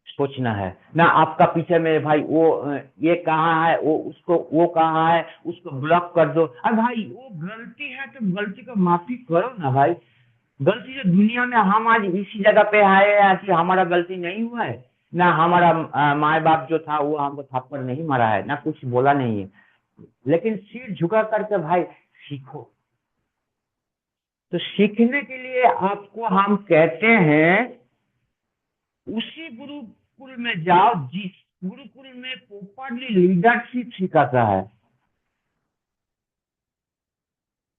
सोचना है ना। आपका पीछे में भाई वो ये कहाँ है, वो उसको वो कहाँ है, उसको ब्लॉक कर दो। अरे भाई वो गलती है तो गलती को माफी करो ना भाई। गलती जो दुनिया में हम आज इसी जगह पे आए हैं कि हमारा गलती नहीं हुआ है ना। हमारा माँ बाप जो था वो हमको थप्पड़ नहीं मारा है ना, कुछ बोला नहीं है। लेकिन सिर झुका करके भाई सीखो। तो सीखने के लिए आपको हम कहते हैं उसी गुरुकुल में जाओ जिस गुरुकुल में प्रॉपरली लीडरशिप सिखाता है।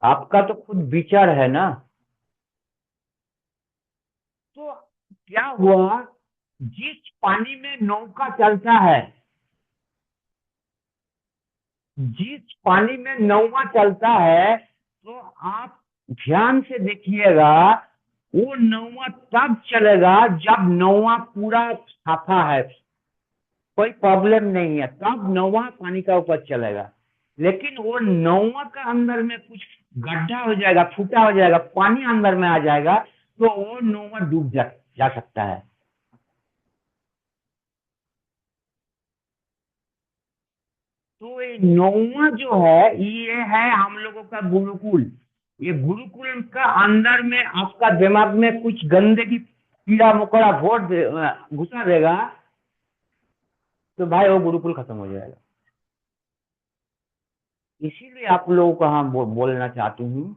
आपका तो खुद विचार है ना। तो क्या हुआ, जिस पानी में नौका चलता है, जिस पानी में नौका चलता है, तो आप ध्यान से देखिएगा, वो नौवा तब चलेगा जब नौवा पूरा साफा है, कोई प्रॉब्लम नहीं है, तब नौवा पानी का ऊपर चलेगा। लेकिन वो नौवा का अंदर में कुछ गड्ढा हो जाएगा, फूटा हो जाएगा, पानी अंदर में आ जाएगा, तो वो नौवा डूब जा सकता है। तो ये नौवा जो है ये है हम लोगों का गुरुकुल। ये गुरुकुल का अंदर में आपका दिमाग में कुछ गंदगी कीड़ा मकोड़ा घुसा देगा, तो भाई वो गुरुकुल खत्म हो जाएगा। इसीलिए आप लोगों को हम बोलना चाहती हूँ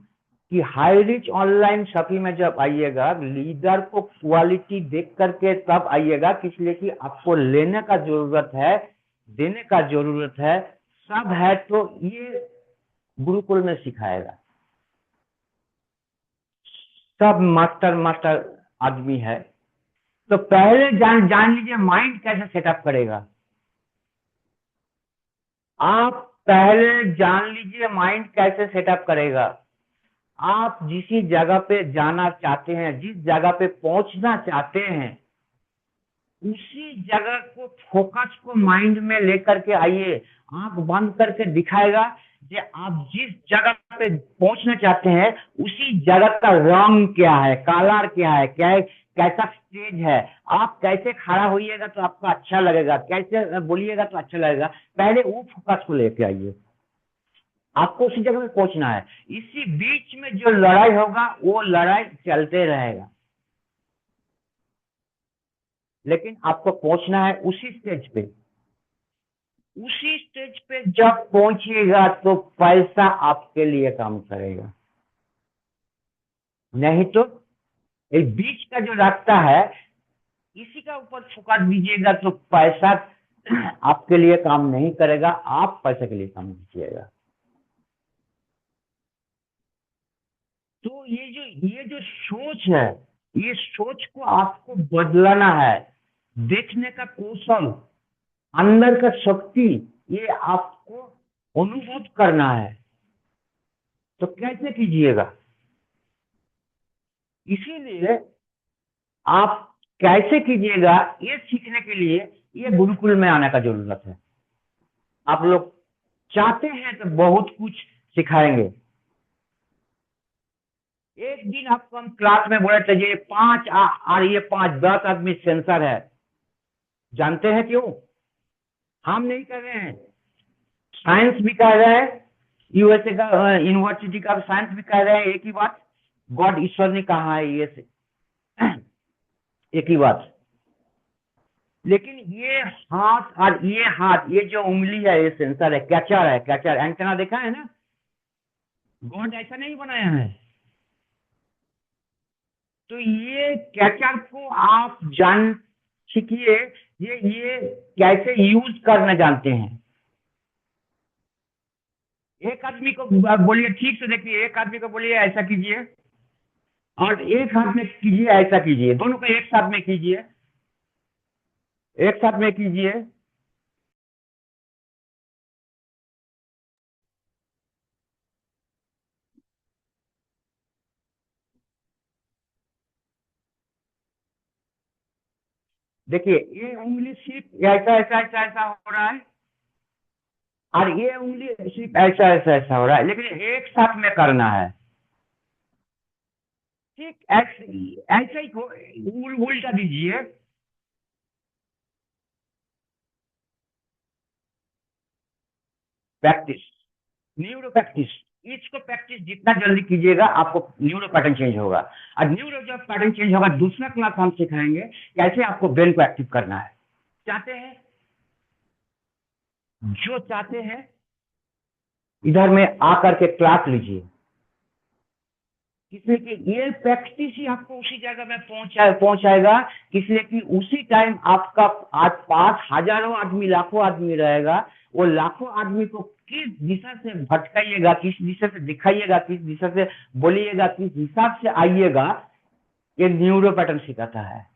कि हाई रिच ऑनलाइन शॉपिंग में जब आइएगा, लीडर को क्वालिटी देख करके तब आइएगा, इसलिए कि आपको लेने का जरूरत है, देने का जरूरत है, सब है। तो ये गुरुकुल में सिखाएगा। सब मास्टर मास्टर आदमी है। तो पहले जान जान लीजिए माइंड कैसे सेटअप करेगा। आप पहले जान लीजिए माइंड कैसे सेटअप करेगा। आप जिस जगह पे जाना चाहते हैं, जिस जगह पे पहुंचना चाहते हैं, उसी जगह को फोकस को माइंड में लेकर के आइए। आंख बंद करके दिखाएगा कि आप जिस जगह पे पहुंचना चाहते हैं उसी जगह का रंग क्या है, कलर क्या है, क्या कैसा स्टेज है, आप कैसे खड़ा होइएगा तो आपको अच्छा लगेगा, कैसे बोलिएगा तो अच्छा लगेगा। पहले वो फोकस को लेके आइए। आपको उसी जगह पे पहुंचना है। इसी बीच में जो लड़ाई होगा वो लड़ाई चलते रहेगा, लेकिन आपको पहुंचना है उसी स्टेज पे। उसी स्टेज पे जब पहुंचिएगा तो पैसा आपके लिए काम करेगा। नहीं तो ये बीच का जो रास्ता है, इसी का ऊपर फोकस दीजिएगा तो पैसा आपके लिए काम नहीं करेगा, आप पैसे के लिए काम कीजिएगा। तो ये जो सोच है, ये सोच को आपको बदलाना है। देखने का कौशल, अंदर का शक्ति, ये आपको अनुभव करना है। तो कैसे कीजिएगा? इसीलिए आप कैसे कीजिएगा ये सीखने के लिए ये गुरुकुल में आने का जरूरत है। आप लोग चाहते हैं तो बहुत कुछ सिखाएंगे। एक दिन आपको हम क्लास में बोले थे ये और ये 5 10 आदमी सेंसर है। जानते हैं क्यों? हम नहीं कर रहे हैं, साइंस भी कह रहे हैं, यूएसए का यूनिवर्सिटी का साइंस भी कह रहे हैं एक ही बात। गॉड ईश्वर ने कहा है ये से एक ही बात। लेकिन ये हाथ और ये हाथ, ये जो उंगली है ये सेंसर है, कैचर है, कैचर एंटेना देखा है ना। गॉड ऐसा नहीं बनाया है। तो ये कैचर को आप जान सीखिए, ये कैसे यूज करना जानते हैं। एक आदमी को बोलिए ठीक से देखिए, एक आदमी को बोलिए ऐसा कीजिए, और एक हाथ में कीजिए ऐसा कीजिए, दोनों को एक साथ में कीजिए, एक साथ में कीजिए। देखिए ये उंगली सिर्फ ऐसा ऐसा ऐसा ऐसा हो रहा है, और ये उंगली सिर्फ ऐसा ऐसा ऐसा हो रहा है, लेकिन एक साथ में करना है। ठीक ऐसे ऐसे ही उल्टा दीजिए। प्रैक्टिस, न्यूरो प्रैक्टिस, इसको प्रैक्टिस जितना जल्दी कीजिएगा आपको न्यूरो पैटर्न चेंज होगा। और न्यूरो जब पैटर्न चेंज होगा, दूसरा क्लास हम सिखाएंगे कैसे आपको ब्रेन को एक्टिव करना है। चाहते हैं, जो चाहते हैं इधर में आकर के क्लास लीजिए, इसलिए कि ये प्रैक्टिस ही आपको उसी जगह में पहुंचाएगा। इसलिए कि उसी टाइम आपका आज पास हजारों आदमी लाखों आदमी रहेगा, वो लाखों आदमी को किस दिशा से भटकाइएगा, किस दिशा से दिखाइएगा, किस दिशा से बोलिएगा, किस हिसाब से आइएगा, ये न्यूरो पैटर्न सिखाता है।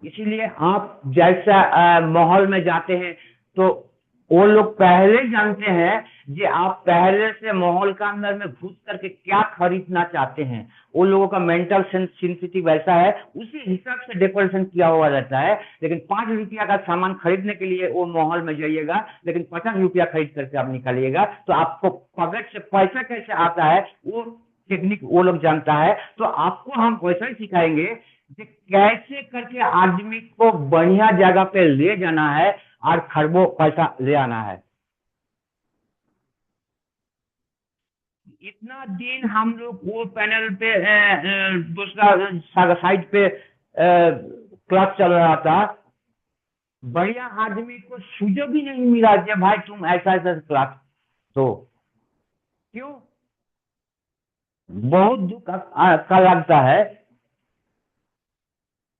इसीलिए आप जैसा माहौल में जाते हैं तो वो लोग पहले जानते हैं कि आप पहले से माहौल का अंदर में घुस करके क्या खरीदना चाहते हैं। वो लोगों का मेंटल सेंसिटिव ऐसा है, उसी हिसाब से डेकोरेशन किया हुआ रहता है। लेकिन 5 रुपया का सामान खरीदने के लिए वो माहौल में जाइएगा, लेकिन 50 रुपया खरीद करके आप निकालिएगा, तो आपको पॉकेट से पैसा कैसे आता है वो टेक्निक वो लोग जानता है। तो आपको हम वैसा ही सिखाएंगे कि कैसे करके आदमी को बढ़िया जगह पे ले जाना है और खरबों पैसा ले आना है। इतना दिन हम लोग वो पैनल पे दूसरा साइड पे क्लास चल रहा था, बढ़िया आदमी को सुजोग ही नहीं मिला कि भाई तुम ऐसा ऐसा क्लास दो। क्यों? बहुत दुख का लगता है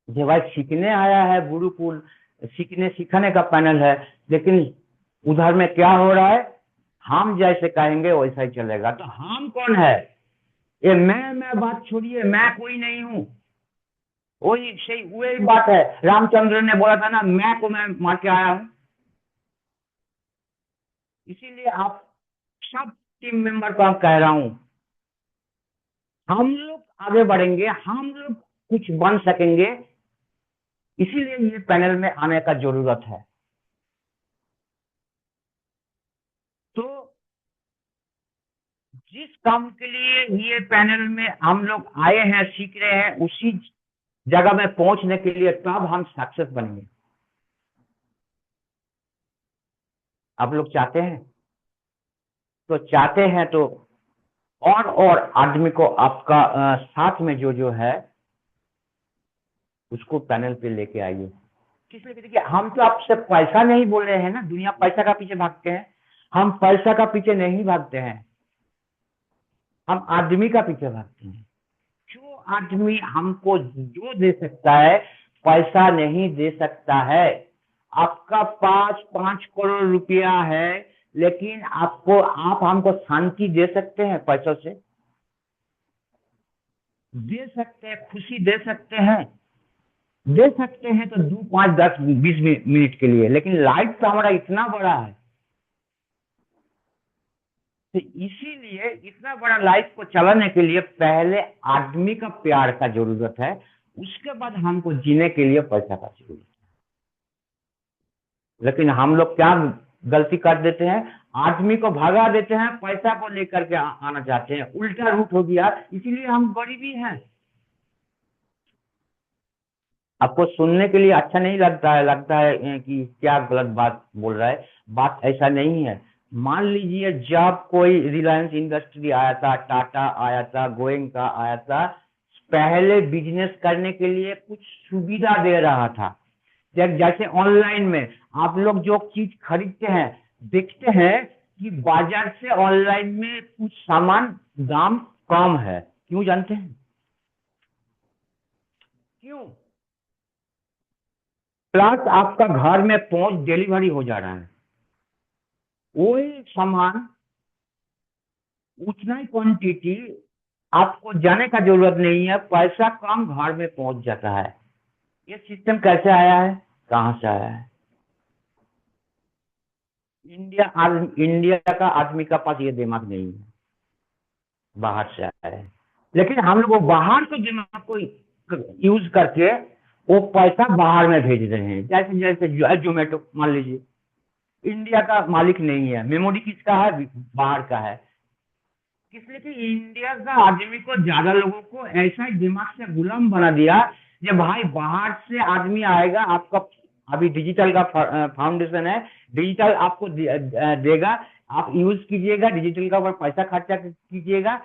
कि भाई सीखने आया है, गुरुकुल सीखने सिखाने का पैनल है, लेकिन उधर में क्या हो रहा है, हम जैसे कहेंगे वैसा ही चलेगा। तो हम कौन है? ये मैं बात छोड़िए, मैं कोई नहीं हूँ। वही सही वही बात है, रामचंद्र ने बोला था ना, मैं को मैं मार के आया हूँ। इसीलिए आप सब टीम मेंबर को आप कह रहा हूँ, हम लोग आगे बढ़ेंगे, हम लोग कुछ बन सकेंगे। इसीलिए ये पैनल में आने का जरूरत है। तो जिस काम के लिए ये पैनल में हम लोग आए हैं, सीख रहे हैं, उसी जगह में पहुंचने के लिए तब हम सक्सेस बनेंगे। आप लोग चाहते हैं? तो चाहते हैं तो और आदमी को आपका साथ में जो जो है उसको पैनल पे लेके आइए। किस लिए? देखिए हम तो आपसे पैसा नहीं बोल रहे हैं ना, दुनिया पैसा का पीछे भागते हैं, हम पैसा का पीछे नहीं भागते हैं, हम आदमी का पीछे भागते हैं। जो आदमी हमको जो दे सकता है, पैसा नहीं दे सकता है। आपका पास 5 करोड़ रुपया है, लेकिन आप हमको शांति दे सकते हैं? पैसों से दे सकते हैं, खुशी दे सकते हैं तो 2 5 10 20 मिनट के लिए, लेकिन लाइफ तो हमारा इतना बड़ा है। तो इसीलिए इतना बड़ा लाइफ को चलाने के लिए पहले आदमी का प्यार का जरूरत है, उसके बाद हमको जीने के लिए पैसा का जरूरत है। लेकिन हम लोग क्या गलती कर देते हैं, आदमी को भगा देते हैं, पैसा को लेकर के आना चाहते हैं, उल्टा रूट हो गया। इसीलिए हम गरीबी हैं। आपको सुनने के लिए अच्छा नहीं लगता है कि क्या गलत बात बोल रहा है। बात ऐसा नहीं है। मान लीजिए जब कोई रिलायंस इंडस्ट्री आया था, टाटा आया था, गोयनका आया था, पहले बिजनेस करने के लिए कुछ सुविधा दे रहा था। जैसे ऑनलाइन में आप लोग जो चीज खरीदते हैं, देखते हैं कि बाजार से ऑनलाइन में कुछ सामान दाम कम है। क्यों जानते हैं? क्यों? प्लस आपका घर में पहुंच डिलीवरी हो जा रहा है। वही सामान उतना ही क्वांटिटी, आपको जाने का जरूरत नहीं है, पैसा कम घर में पहुंच जाता है। ये सिस्टम कैसे आया है, कहां से आया है? इंडिया का आदमी का पास ये दिमाग नहीं है, बाहर से आया है। लेकिन हम लोग बाहर के दिमाग को यूज करके वो पैसा बाहर में भेज रहे हैं। जैसे जैसे जोमेटो मान लीजिए, इंडिया का मालिक नहीं है, मेमोरी किसका है? बाहर का है। इसलिए कि इंडिया का आदमी को, ज्यादा लोगों को ऐसा ही दिमाग से गुलाम बना दिया कि भाई बाहर से आदमी आएगा, आपका अभी डिजिटल का फाउंडेशन है, डिजिटल आपको देगा, आप यूज कीजिएगा, डिजिटल का ऊपर पैसा खर्चा कीजिएगा,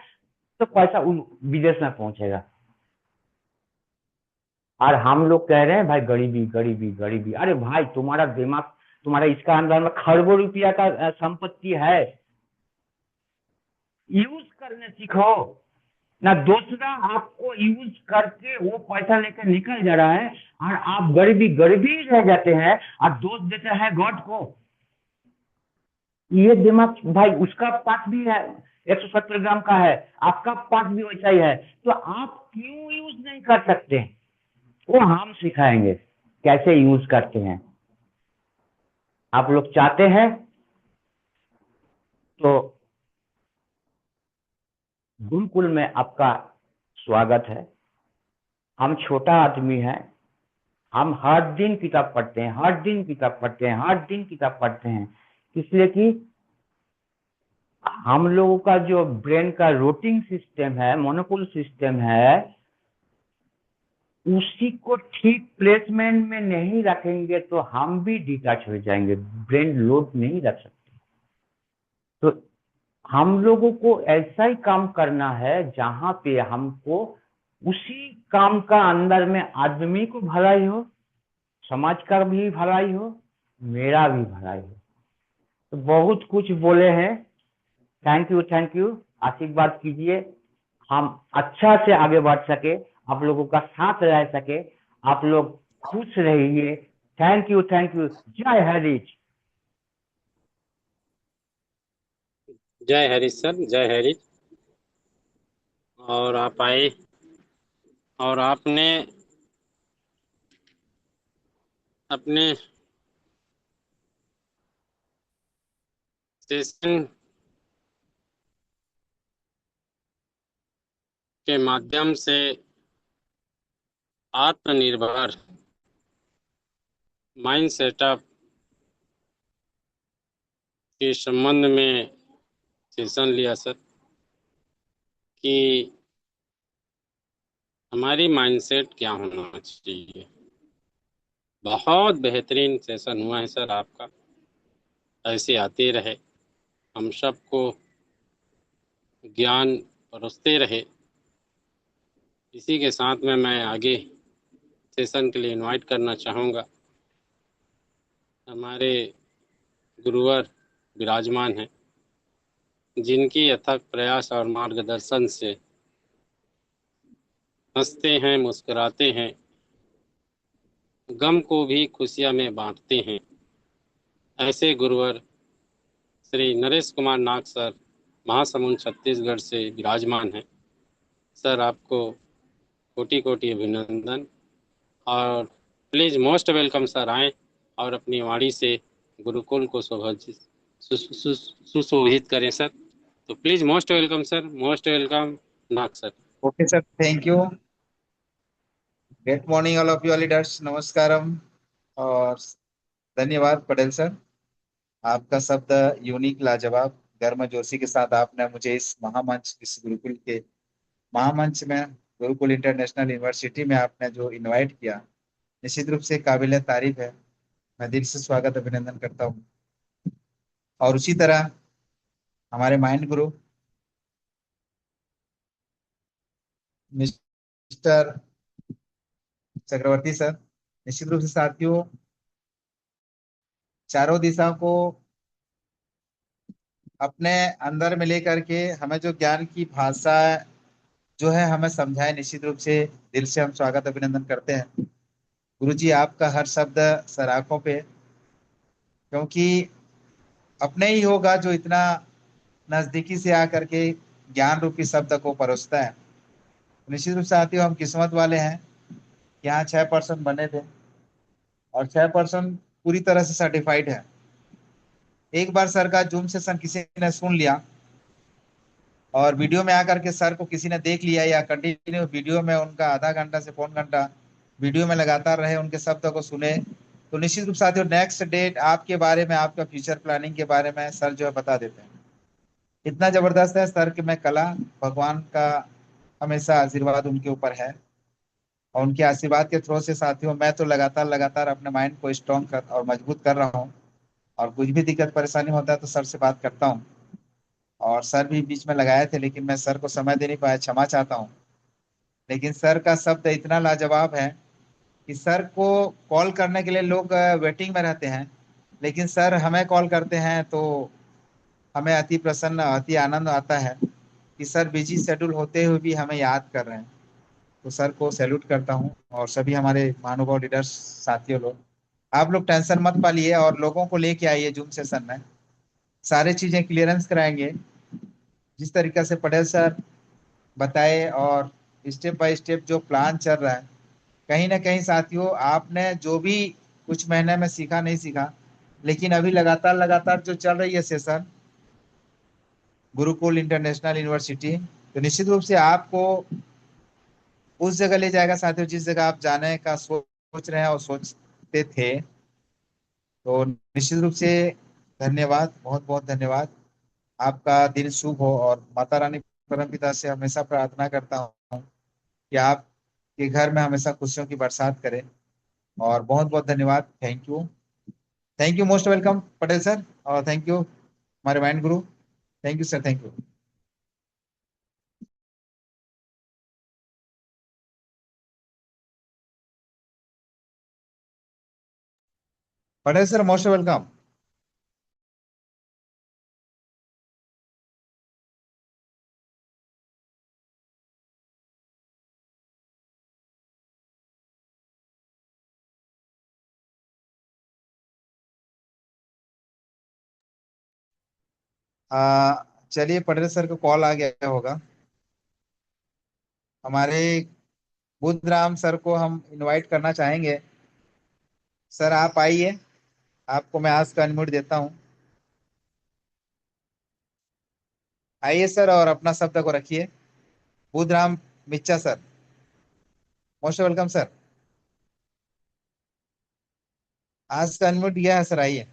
तो पैसा उन विदेश में पहुंचेगा। और हम लोग कह रहे हैं भाई गरीबी गरीबी गरीबी। अरे भाई तुम्हारा दिमाग, तुम्हारा इसका अंदर में खरबों रुपया का संपत्ति है, यूज करने सीखो ना। दूसरा आपको यूज करके वो पैसा लेकर निकल जा रहा है, और आप गरीबी गरीबी रह जाते हैं और दोष देते हैं गॉड को। ये दिमाग भाई उसका पास भी है, 170 ग्राम का है, आपका पास भी वैसा ही है, तो आप क्यों यूज नहीं कर सकते? वो हम सिखाएंगे कैसे यूज करते हैं। आप लोग चाहते हैं तो गुरुकुल में आपका स्वागत है। हम छोटा आदमी है, हम हर दिन किताब पढ़ते हैं, हर दिन किताब पढ़ते हैं, हर दिन किताब पढ़ते हैं। इसलिए कि हम लोगों का जो ब्रेन का रूटिंग सिस्टम है, मोनोपोल सिस्टम है, उसी को ठीक प्लेसमेंट में नहीं रखेंगे तो हम भी डिटैच हो जाएंगे, ब्रेन लोड नहीं रख सकते। तो हम लोगों को ऐसा ही काम करना है जहां पे हमको उसी काम का अंदर में आदमी को भलाई हो, समाज का भी भलाई हो, मेरा भी भलाई हो। तो बहुत कुछ बोले हैं, थैंक यू थैंक यू। आशीर्वाद कीजिए, हम अच्छा से आगे बढ़ सके, आप लोगों का साथ रह सके, आप लोग खुश रहिए। Thank you thank you. जय हरीश। जय हरीश सर, जय हरीश। और आप आए और आपने अपने सेशन के माध्यम से आत्मनिर्भर माइंड सेटअप के संबंध में सेशन लिया सर, कि हमारी माइंडसेट क्या होना चाहिए। बहुत बेहतरीन सेशन हुआ है सर आपका, ऐसे आते रहे, हम सबको ज्ञान परोसते रहे। इसी के साथ में मैं आगे सेशन के लिए इनवाइट करना चाहूँगा। हमारे गुरुवर विराजमान हैं, जिनकी अथक प्रयास और मार्गदर्शन से हंसते हैं, मुस्कुराते हैं, गम को भी खुशियाँ में बांटते हैं। ऐसे गुरुवर श्री नरेश कुमार नाग सर महासमुंद छत्तीसगढ़ से विराजमान हैं। सर आपको कोटि कोटि अभिनंदन, और प्लीज़ मोस्ट वेलकम सर, आएँ और अपनी वाणी से गुरुकुल को सुशोभित करें सर। तो please most welcome sir, most welcome Nag sir. Okay, sir. Thank you. Great morning, all of you leaders. नमस्कारम और धन्यवाद पटेल सर। आपका शब्द यूनिक, लाजवाब, गर्म जोशी के साथ आपने मुझे इस महामंच, इस गुरुकुल के महामंच में, गुरुकुल इंटरनेशनल यूनिवर्सिटी में आपने जो इनवाइट किया, निश्चित रूप से काबिल तारीफ है। मैं दिल से स्वागत अभिनंदन करता हूँ। और उसी तरह हमारे माइंड गुरु मिस्टर चक्रवर्ती सर, निश्चित रूप से साथियों, चारों दिशा को अपने अंदर में लेकर के हमें जो ज्ञान की भाषा जो है हमें समझाए, निश्चित रूप से दिल से हम स्वागत अभिनंदन करते हैं। गुरुजी आपका हर शब्द सराखों पे, क्योंकि अपने ही होगा जो इतना नजदीकी से आकर के ज्ञान रूपी शब्द को परोसता है। निश्चित रूप से साथियों, हम किस्मत वाले हैं। यहाँ 6% बने थे और 6% पूरी तरह से सर्टिफाइड है। एक बार सर का जूम सेशन किसी ने सुन लिया और वीडियो में आकर के सर को किसी ने देख लिया, या कंटिन्यू वीडियो में उनका आधा घंटा से पौन घंटा वीडियो में लगातार रहे, उनके शब्द को सुने। तो निश्चित रूप से साथियों, नेक्स्ट डेट आपके बारे में, आपका फ्यूचर प्लानिंग के बारे में सर जो है बता देते हैं। इतना जबरदस्त है सर कि मैं कला, भगवान का हमेशा आशीर्वाद उनके ऊपर है, और उनके आशीर्वाद के थ्रू से साथियों मैं तो लगातार लगातार अपने माइंड को स्ट्रॉन्ग कर और मजबूत कर रहा हूँ। और कुछ भी दिक्कत परेशानी होता है तो सर से बात करता हूँ। और सर भी बीच में लगाए थे, लेकिन मैं सर को समय दे नहीं पाया, क्षमा चाहता हूँ। लेकिन सर का शब्द इतना लाजवाब है कि सर को कॉल करने के लिए लोग वेटिंग में रहते हैं, लेकिन सर हमें कॉल करते हैं तो हमें अति प्रसन्न, अति आनंद आता है कि सर बिजी शेड्यूल होते हुए भी हमें याद कर रहे हैं। तो सर को सैल्यूट करता हूँ, और सभी हमारे महानुभाव लीडर्स साथियों लोग, आप लोग टेंशन मत पालिए और लोगों को लेके आइए जूम सेशन में। सारे चीजें क्लियरेंस कराएंगे जिस तरीके से पटेल सर बताए, और स्टेप बाय स्टेप जो प्लान चल रहा है। कहीं ना कहीं साथियों, आपने जो भी कुछ महीने में सीखा नहीं सीखा, लेकिन अभी लगातार लगातार जो चल रही है सेशन गुरुकुल इंटरनेशनल यूनिवर्सिटी, तो निश्चित रूप से आपको उस जगह ले जाएगा साथियों जिस जगह आप जाने का सोच रहे हैं और सोचते थे। तो निश्चित रूप से धन्यवाद, बहुत बहुत धन्यवाद। आपका दिन शुभ हो, और माता रानी परमपिता से हमेशा प्रार्थना करता हूँ कि आपके घर में हमेशा खुशियों की बरसात करे। और बहुत बहुत धन्यवाद, thank you most welcome Patel sir, और थैंक यू हमारे mind Guru. Thank you sir, thank you. Patel sir most welcome. चलिए, पटेल सर को कॉल आ गया होगा। हमारे बुद्धराम सर को हम इनवाइट करना चाहेंगे। सर आप आइए, आपको मैं आज का अनम्यूट देता हूँ। आइए सर, और अपना शब्द को रखिए। Budhram Mitcha sir, most welcome sir. आज का अनम्यूट दिया है सर, आइए।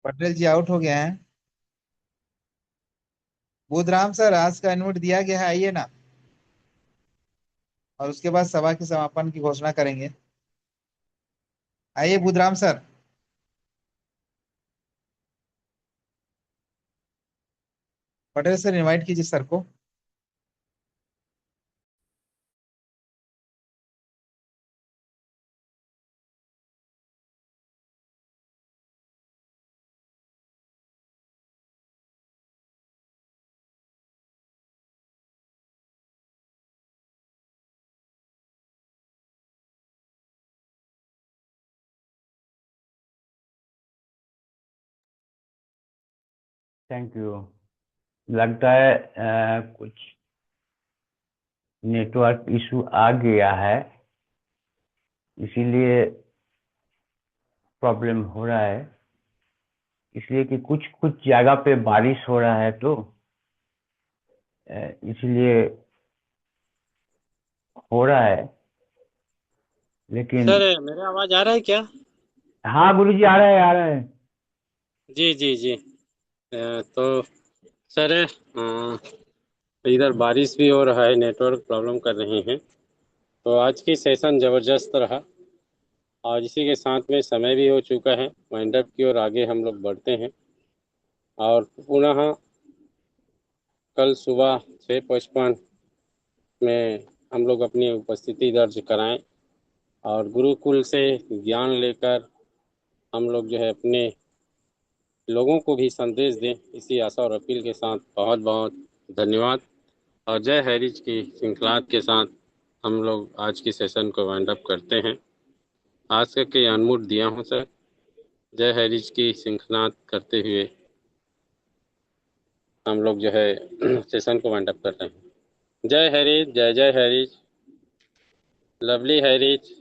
पटेल जी आउट हो गए हैं। बुद्धराम सर, आज का अनम्यूट दिया गया है, आइए ना। और उसके बाद सभा के समापन की घोषणा करेंगे। आइए Budhram sir. Patel sir invite कीजिए सर को। Thank you. लगता है कुछ नेटवर्क इशू आ गया है, इसीलिए प्रॉब्लम हो रहा है। इसलिए कि कुछ कुछ जगह पे बारिश हो रहा है, तो इसलिए हो रहा है। लेकिन सर मेरा आवाज आ रहा है क्या? हाँ गुरुजी, आ रहा है आ रहा है। जी जी जी। तो सर इधर बारिश भी हो रहा है, नेटवर्क प्रॉब्लम कर रही हैं। तो आज की सेशन ज़बरदस्त रहा, और इसी के साथ में समय भी हो चुका है, वाइंड अप की ओर आगे हम लोग बढ़ते हैं। और पुनः कल सुबह 6:55 में हम लोग अपनी उपस्थिति दर्ज कराएं, और गुरुकुल से ज्ञान लेकर हम लोग जो है अपने लोगों को भी संदेश दें। इसी आशा और अपील के साथ बहुत बहुत धन्यवाद, और जय हरीज की श्रृंखला के साथ हम लोग आज की सेशन को वाइंड अप करते हैं। आज का के अनमोल दिया हूँ सर। जय हरीज की श्रृंखला करते हुए हम लोग जो है सेशन को वाइंड अप कर रहे हैं। जय हरीज, जय जय हरीज, लवली हरीज।